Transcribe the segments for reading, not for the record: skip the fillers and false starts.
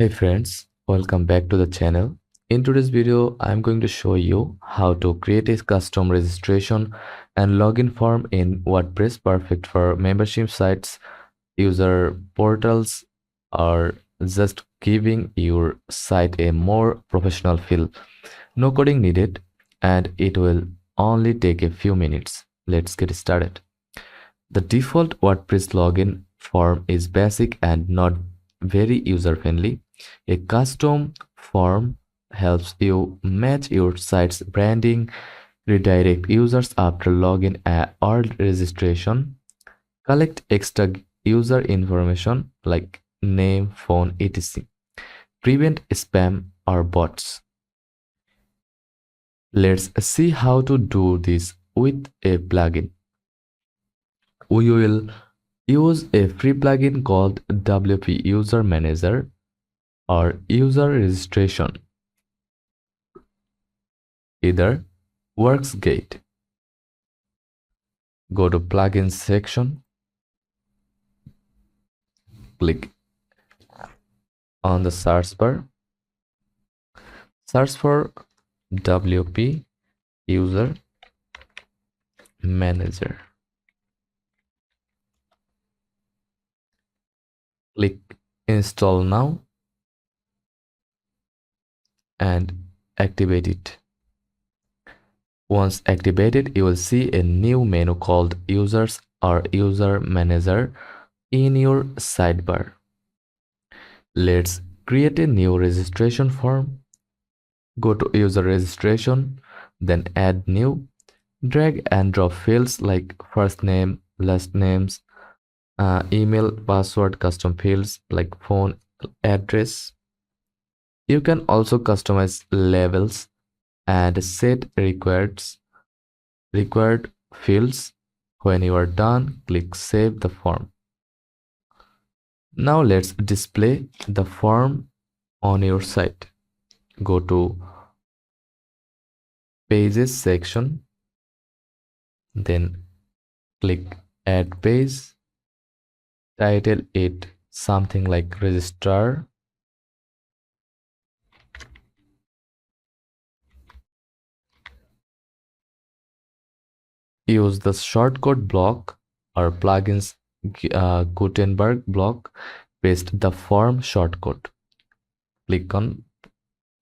Hey friends, welcome back to the channel. In today's video, I'm going to show you how to create a custom registration and login form in WordPress, perfect for membership sites, user portals, or just giving your site a more professional feel. No coding needed, and it will only take a few minutes. Let's get started. The default WordPress login form is basic and not very user-friendly. A custom form helps you match your site's branding, redirect users after login or registration, collect extra user information like name, phone, etc. Prevent spam or bots. Let's see how to do this with a plugin. We will use a free plugin called WP User Manager or User Registration, either WorksGate. Go to Plugins section, click on the search bar, search for WP User Manager. Click Install Now and activate it. Once activated, you will see a new menu called Users or User Manager in your sidebar. Let's create a new registration form. Go to User Registration, then Add New. Drag and drop fields like first name, last names, email, password, custom fields like phone, address. You can also customize labels and set required fields. When you are done, click Save the form. Now let's display the form on your site. Go to Pages section, then click Add Page. Title it something like Register. Use the shortcode block or plugins Gutenberg block. Paste the form shortcode. Click on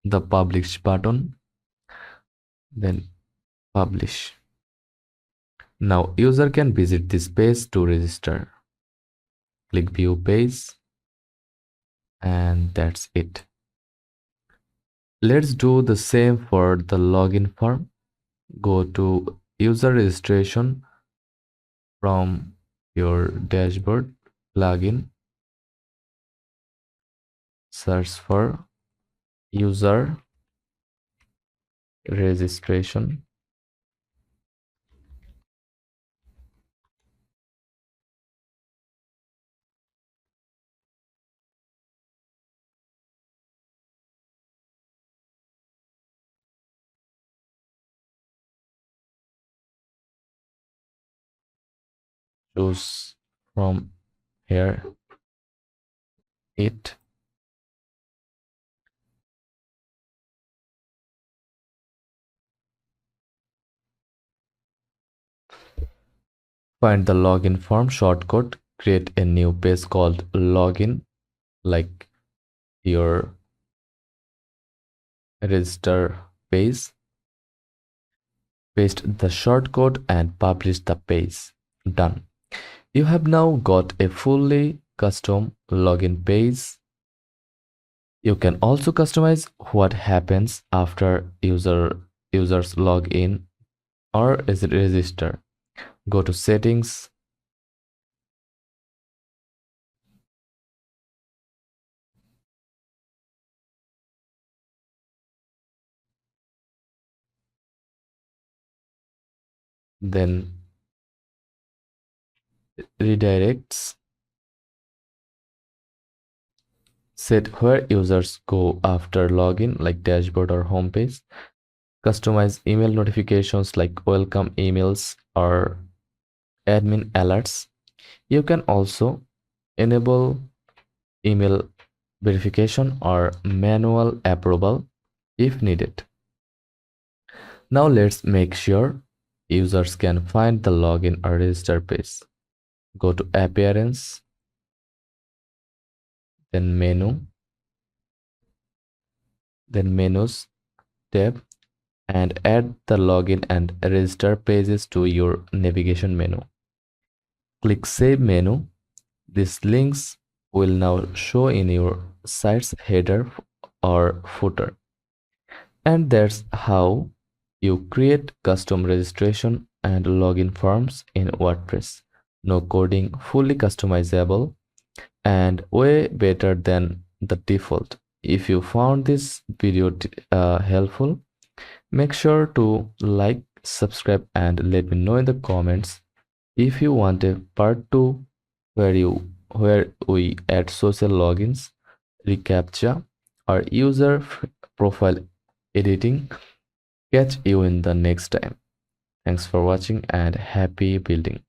the Publish button, then Publish. Now user can visit this page to register. Click View Page, and that's it. Let's do the same for the login form. Go to User Registration from your dashboard, plugin, search for User Registration. Choose from here it. Find the login form shortcode. Create a new page called login, like your register page. Paste the shortcode and publish the page. Done. You have now got a fully custom login page. You can also customize what happens after users log in or register. Go to Settings, then Redirects. Set where users go after login, like dashboard or homepage. Customize email notifications like welcome emails or admin alerts. You can also enable email verification or manual approval if needed. Now let's make sure users can find the login or register page. Go to Appearance, then Menu, then Menus tab, and add the login and register pages to your navigation menu. Click Save Menu. These links will now show in your site's header or footer. And that's how you create custom registration and login forms in WordPress. No coding, fully customizable, and way better than the default. If you found this video helpful, make sure to like, subscribe, and let me know in the comments if you want a part 2 where we add social logins, reCAPTCHA, or user profile editing. Catch you in the next time. Thanks for watching and happy building.